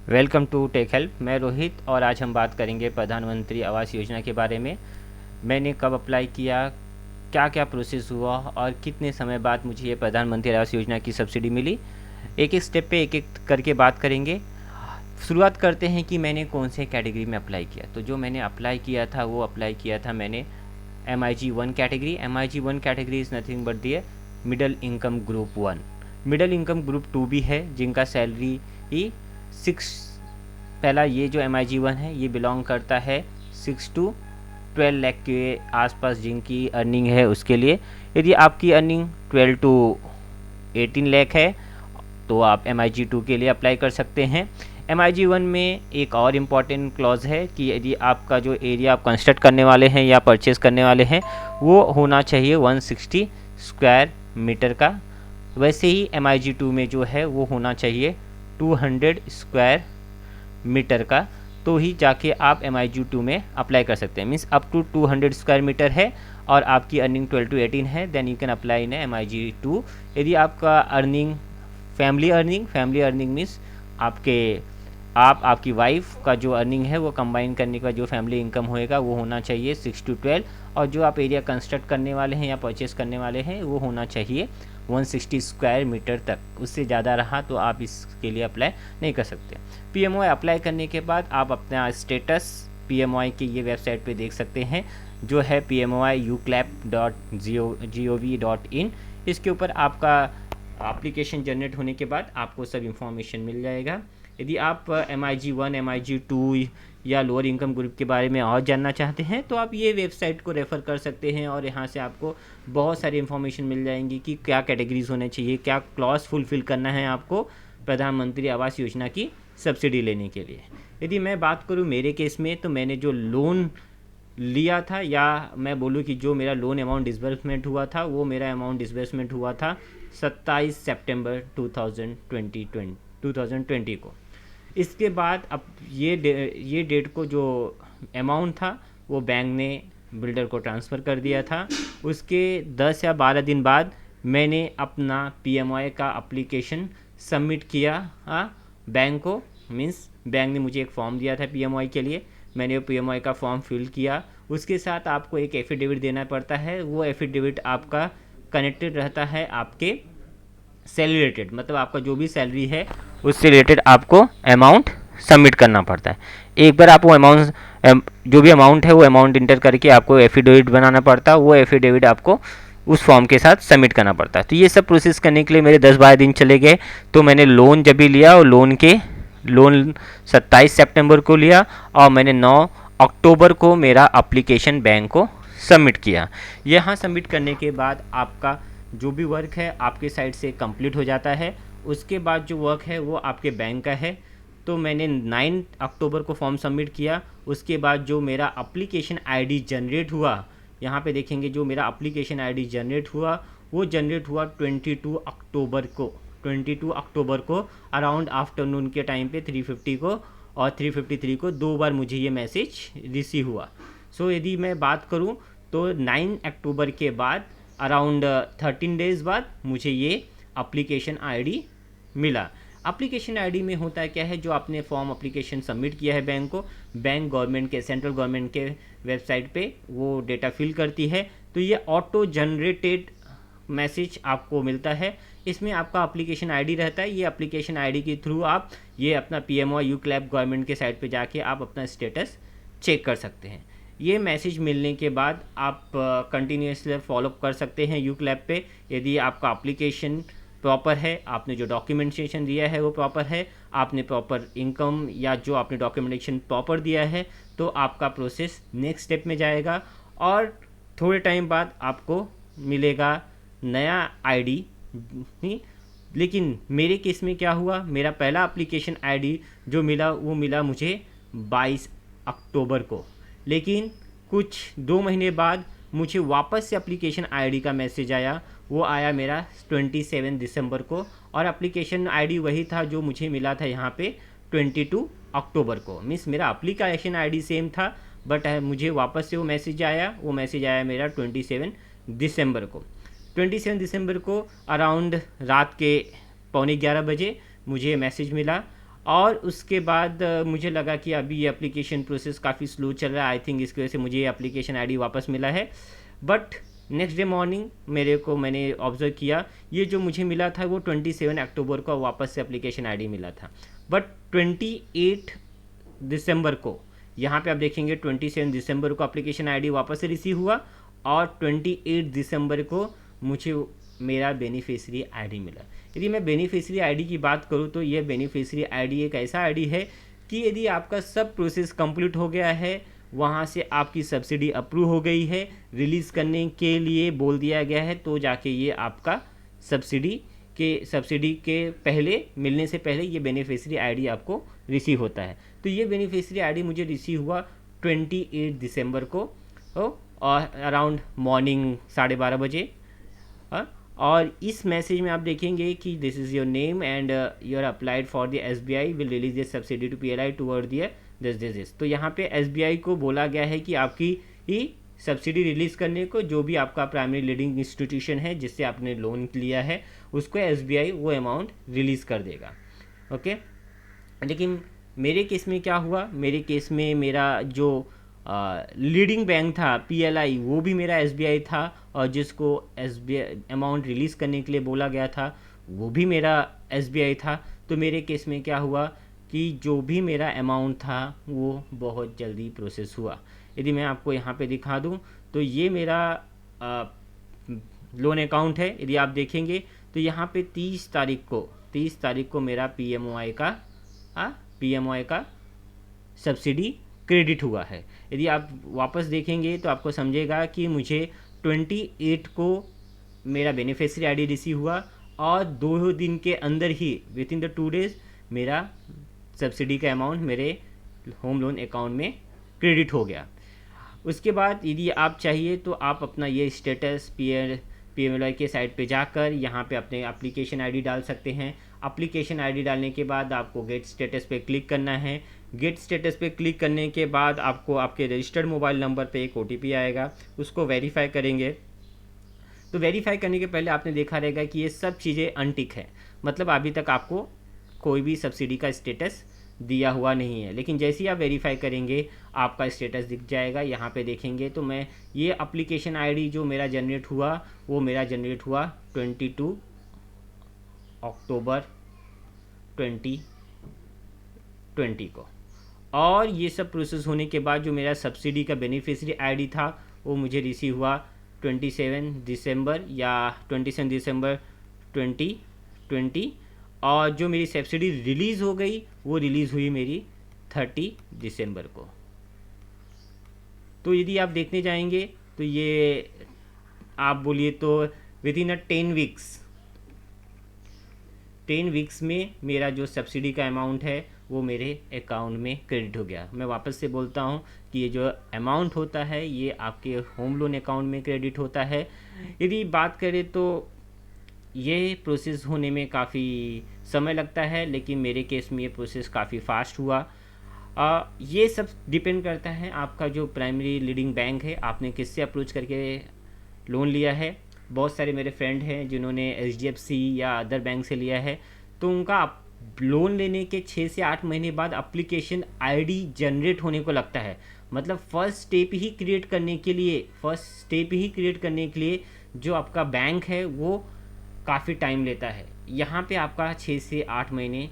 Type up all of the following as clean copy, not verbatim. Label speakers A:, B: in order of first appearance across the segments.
A: Welcome to take help. मैं रोहित और आज हम बात करेंगे प्रधानमंत्री आवास योजना के बारे में। मैंने कब अप्लाई किया, क्या क्या प्रोसेस हुआ और कितने समय बाद मुझे ये प्रधानमंत्री आवास योजना की सब्सिडी मिली। एक एक स्टेप पे एक एक करके बात करेंगे। शुरुआत करते हैं कि मैंने कौन से कैटेगरी में अप्लाई किया। तो जो मैंने अप्लाई किया था वो अप्लाई किया था मैंने MIG 1 category. MIG 1 category is nothing but the middle income group 1। Middle income group 2 भी है जिनका सैलरी ही 6, पहला ये जो MIG 1 है ये बिलोंग करता है 6 to 12 लाख के आसपास जिनकी अर्निंग है उसके लिए। यदि आपकी अर्निंग 12 to 18 लाख है तो आप MIG 2 के लिए अप्लाई कर सकते हैं। MIG 1 में एक और इम्पॉर्टेंट क्लॉज है कि यदि आपका जो एरिया आप कंस्ट्रक्ट करने वाले हैं या परचेज़ करने वाले हैं वो होना चाहिए 160 स्क्वायर मीटर का। वैसे ही MIG 2 में जो है वो होना चाहिए 200 स्क्वायर मीटर का, तो ही जाके आप MIG 2 में अप्लाई कर सकते हैं। Means up to 200 square metre है और आपकी अर्निंग 12 to 18 है, then you can apply in MIG 2। यदि आपका अर्निंग फैमिली अर्निंग मीन्स आपकी वाइफ का जो अर्निंग है वो कंबाइन करने का जो फैमिली इनकम होएगा वो होना चाहिए 6 to 12, और जो आप एरिया कंस्ट्रक्ट करने वाले हैं या परचेस करने वाले हैं वो होना चाहिए 160 स्क्वायर मीटर तक। उससे ज़्यादा रहा तो आप इसके लिए अप्लाई नहीं कर सकते। PMOI अप्लाई करने के बाद आप अपना स्टेटस PMOI की ये वेबसाइट पे देख सकते हैं जो है PMOI uclap.gov.in। इसके ऊपर आपका एप्लीकेशन जनरेट होने के बाद आपको सब इंफॉर्मेशन मिल जाएगा। यदि आप MIG 1 MIG 2 या लोअर इनकम ग्रुप के बारे में और जानना चाहते हैं तो आप ये वेबसाइट को रेफ़र कर सकते हैं और यहाँ से आपको बहुत सारी इन्फॉर्मेशन मिल जाएंगी कि क्या कैटेगरीज होने चाहिए, क्या क्लॉज फुलफ़िल करना है आपको प्रधानमंत्री आवास योजना की सब्सिडी लेने के लिए। यदि मैं बात करूँ मेरे केस में, तो मैंने जो लोन लिया था, या मैं बोलूँ कि जो मेरा लोन अमाउंट डिसबर्समेंट हुआ था वो मेरा अमाउंट डिसबर्समेंट हुआ था 27 सितंबर 2020 को। इसके बाद अब ये डेट को जो अमाउंट था वो बैंक ने बिल्डर को ट्रांसफ़र कर दिया था। उसके 10 या 12 दिन बाद मैंने अपना PMOI का एप्लीकेशन सबमिट किया बैंक को। मीन्स बैंक ने मुझे एक फॉर्म दिया था PMOI के लिए, मैंने PMOI का फॉर्म फिल किया। उसके साथ आपको एक एफिडेविट देना पड़ता है। वो एफिडेविट आपका कनेक्टेड रहता है आपके सैलरी रिलेटेड, मतलब आपका जो भी सैलरी है उससे रिलेटेड आपको अमाउंट सबमिट करना पड़ता है। एक बार आप वो अमाउंट जो भी अमाउंट है वो अमाउंट इंटर करके आपको एफिडेविट बनाना पड़ता है। वो एफिडेविट आपको उस फॉर्म के साथ सबमिट करना पड़ता है। तो ये सब प्रोसेस करने के लिए मेरे 10-12 दिन चले गए। तो मैंने लोन जब भी लिया और लोन 27 सितंबर को लिया और मैंने 9 अक्टूबर को मेरा एप्लीकेशन बैंक को सबमिट किया। यहाँ सबमिट करने के बाद आपका जो भी वर्क है आपके साइड से कंप्लीट हो जाता है। उसके बाद जो वर्क है वो आपके बैंक का है। तो मैंने 9 अक्टूबर को फॉर्म सबमिट किया। उसके बाद जो मेरा एप्लीकेशन आईडी जनरेट हुआ, यहाँ पे देखेंगे जो मेरा एप्लीकेशन आईडी जनरेट हुआ वो जनरेट हुआ 22 अक्टूबर को अराउंड आफ्टरनून के टाइम पे 3:50 को और 3:53 को 2 बार मुझे ये मैसेज रिसीव हुआ। सो यदि मैं बात करूँ तो 9 अक्टूबर के बाद अराउंड 13 डेज़ बाद मुझे ये एप्लीकेशन आईडी मिला। एप्लीकेशन आईडी में होता है क्या है, जो आपने फॉर्म एप्लीकेशन सबमिट किया है बैंक को, बैंक गवर्नमेंट के सेंट्रल गवर्नमेंट के वेबसाइट पे वो डेटा फिल करती है। तो ये ऑटो जनरेटेड मैसेज आपको मिलता है। इसमें आपका एप्लीकेशन आईडी रहता है। ये एप्लीकेशन आईडी के थ्रू आप ये अपना PMOI uclap गवर्नमेंट के साइट पे जाके आप अपना स्टेटस चेक कर सकते हैं। ये मैसेज मिलने के बाद आप कंटिन्यूसली फॉलोअप कर सकते हैं uclap पे। यदि आपका एप्लीकेशन प्रॉपर है, आपने जो डॉक्यूमेंटेशन दिया है वो प्रॉपर है, आपने प्रॉपर इनकम या जो आपने डॉक्यूमेंटेशन प्रॉपर दिया है, तो आपका प्रोसेस नेक्स्ट स्टेप में जाएगा और थोड़े टाइम बाद आपको मिलेगा नया आईडी। लेकिन मेरे केस में क्या हुआ, मेरा पहला एप्लीकेशन आईडी जो मिला वो मिला मुझे 22 अक्टूबर को, लेकिन कुछ 2 महीने बाद मुझे वापस से एप्लीकेशन आईडी का मैसेज आया। वो आया मेरा 27 दिसंबर को और एप्लीकेशन आईडी वही था जो मुझे मिला था यहाँ पे 22 अक्टूबर को। मीन्स मेरा एप्लीकेशन आईडी सेम था बट मुझे वापस से वो मैसेज आया। वो मैसेज आया मेरा 27 दिसंबर को। 27 दिसंबर को अराउंड रात के 11:15 बजे मुझे मैसेज मिला और उसके बाद मुझे लगा कि अभी ये एप्लीकेशन प्रोसेस काफ़ी स्लो चल रहा है, आई थिंक इसकी वजह से मुझे ये एप्लीकेशन आईडी वापस मिला है। बट नेक्स्ट डे मॉर्निंग मैंने ऑब्जर्व किया, ये जो मुझे मिला था वो 27 अक्टूबर को वापस से एप्लीकेशन आईडी मिला था। बट 28 दिसंबर को, यहाँ पे आप देखेंगे 27 दिसंबर को एप्लीकेशन आईडी वापस से रिसीव हुआ और 28 दिसंबर को मुझे मेरा बेनिफिशियरी आईडी मिला। यदि मैं बेनिफिशियरी आईडी की बात करूँ तो ये बेनिफिशियरी आईडी एक ऐसा आईडी है कि यदि आपका सब प्रोसेस कंप्लीट हो गया है, वहाँ से आपकी सब्सिडी अप्रूव हो गई है, रिलीज़ करने के लिए बोल दिया गया है, तो जाके ये आपका सब्सिडी के पहले मिलने से पहले ये बेनिफिशियरी आईडी आपको रिसीव होता है। तो ये बेनिफिशियरी आईडी मुझे रिसीव हुआ 28 दिसंबर को और अराउंड मॉर्निंग 12:30 बजे। और इस मैसेज में आप देखेंगे कि this is your name and you are applied for the SBI will release this subsidy to PLI toward their this. तो यहाँ पे SBI को बोला गया है कि आपकी ही सब्सिडी रिलीज़ करने को, जो भी आपका प्राइमरी लीडिंग इंस्टीट्यूशन है जिससे आपने लोन लिया है, उसको SBI वो अमाउंट रिलीज़ कर देगा। ओके, लेकिन मेरे केस में क्या हुआ, मेरे केस में मेरा जो लीडिंग बैंक था PLI, वो भी मेरा SBI था, और जिसको SBI अमाउंट रिलीज़ करने के लिए बोला गया था वो भी मेरा SBI था। तो मेरे केस में क्या हुआ कि जो भी मेरा अमाउंट था वो बहुत जल्दी प्रोसेस हुआ। यदि मैं आपको यहाँ पे दिखा दूँ तो ये मेरा लोन अकाउंट है। यदि आप देखेंगे तो यहाँ पे 30 तारीख को मेरा PMOI का सब्सिडी क्रेडिट हुआ है। यदि आप वापस देखेंगे तो आपको समझेगा कि मुझे 28 को मेरा बेनिफिशियरी आईडी रिसीव हुआ और 2 दिन के अंदर ही, विद इन द 2 डेज, मेरा सब्सिडी का अमाउंट मेरे होम लोन अकाउंट में क्रेडिट हो गया। उसके बाद यदि आप चाहिए तो आप अपना ये स्टेटस PMLY के साइट पे जाकर यहाँ पे अपने एप्लीकेशन आईडी डाल सकते हैं। एप्लीकेशन आईडी डालने के बाद आपको गेट स्टेटस पे क्लिक करना है। गेट स्टेटस पे क्लिक करने के बाद आपको आपके रजिस्टर्ड मोबाइल नंबर पे एक OTP आएगा, उसको वेरीफाई करेंगे। तो वेरीफाई करने के पहले आपने देखा रहेगा कि ये सब चीज़ें अनटिक है, मतलब अभी तक आपको कोई भी सब्सिडी का स्टेटस दिया हुआ नहीं है। लेकिन जैसे ही आप वेरीफाई करेंगे आपका स्टेटस दिख जाएगा। यहाँ पे देखेंगे तो मैं ये एप्लीकेशन आईडी जो मेरा जनरेट हुआ वो मेरा जनरेट हुआ 22 अक्टूबर 2020 को, और ये सब प्रोसेस होने के बाद जो मेरा सब्सिडी का बेनिफिशियरी आईडी था वो मुझे रिसीव हुआ 27 दिसंबर 2020, और जो मेरी सब्सिडी रिलीज़ हो गई वो रिलीज़ हुई मेरी 30 दिसंबर को। तो यदि आप देखने जाएंगे तो ये आप बोलिए तो विद इन 10 वीक्स में मेरा जो सब्सिडी का अमाउंट है वो मेरे अकाउंट में क्रेडिट हो गया। मैं वापस से बोलता हूँ कि ये जो अमाउंट होता है ये आपके होम लोन अकाउंट में क्रेडिट होता है। यदि बात करें तो ये प्रोसेस होने में काफ़ी समय लगता है, लेकिन मेरे केस में ये प्रोसेस काफ़ी फास्ट हुआ। ये सब डिपेंड करता है आपका जो प्राइमरी लीडिंग बैंक है, आपने किससे अप्रोच करके लोन लिया है। बहुत सारे मेरे फ्रेंड हैं जिन्होंने HDFC या अदर बैंक से लिया है, तो उनका लोन लेने के 6 से 8 महीने बाद एप्लीकेशन आईडी जनरेट होने को लगता है। मतलब फर्स्ट स्टेप ही क्रिएट करने के लिए जो आपका बैंक है वो काफ़ी टाइम लेता है। यहाँ पे आपका 6 से 8 महीने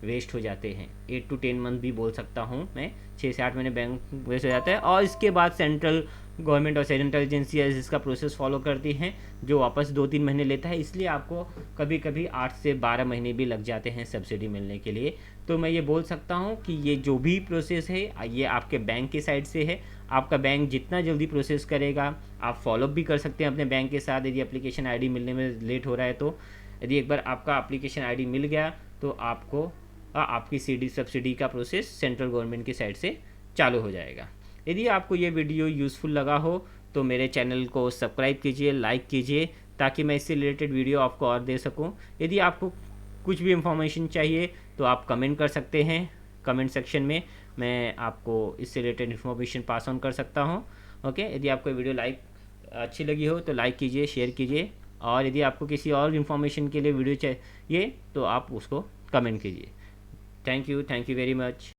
A: वेस्ट हो जाते हैं, 8 to 10 मंथ भी बोल सकता हूँ मैं। 6 से 8 महीने बैंक वेस्ट हो जाता है, और इसके बाद सेंट्रल गवर्नमेंट और सेंट्रल एजेंसीज इसका प्रोसेस फॉलो करती हैं जो वापस 2-3 महीने लेता है। इसलिए आपको कभी कभी 8 से 12 महीने भी लग जाते हैं सब्सिडी मिलने के लिए। तो मैं ये बोल सकता हूँ कि ये जो भी प्रोसेस है ये आपके बैंक की साइड से है। आपका बैंक जितना जल्दी प्रोसेस करेगा, आप फॉलोअप भी कर सकते हैं अपने बैंक के साथ। यदि एप्लीकेशन आईडी मिलने में लेट हो रहा है तो यदि एक बार आपका एप्लीकेशन आईडी मिल गया तो आपको आपकी सब्सिडी का प्रोसेस सेंट्रल गवर्नमेंट की साइड से चालू हो जाएगा। यदि आपको ये वीडियो यूज़फुल लगा हो तो मेरे चैनल को सब्सक्राइब कीजिए, लाइक कीजिए, ताकि मैं इससे रिलेटेड वीडियो आपको और दे सकूं। यदि आपको कुछ भी इंफॉर्मेशन चाहिए तो आप कमेंट कर सकते हैं कमेंट सेक्शन में, मैं आपको इससे रिलेटेड इन्फॉर्मेशन पास ऑन कर सकता हूं। ओके, यदि आपको वीडियो अच्छी लगी हो तो लाइक कीजिए, शेयर कीजिए, और यदि आपको किसी और इन्फॉर्मेशन के लिए वीडियो चाहिए तो आप उसको कमेंट कीजिए। Thank you very much.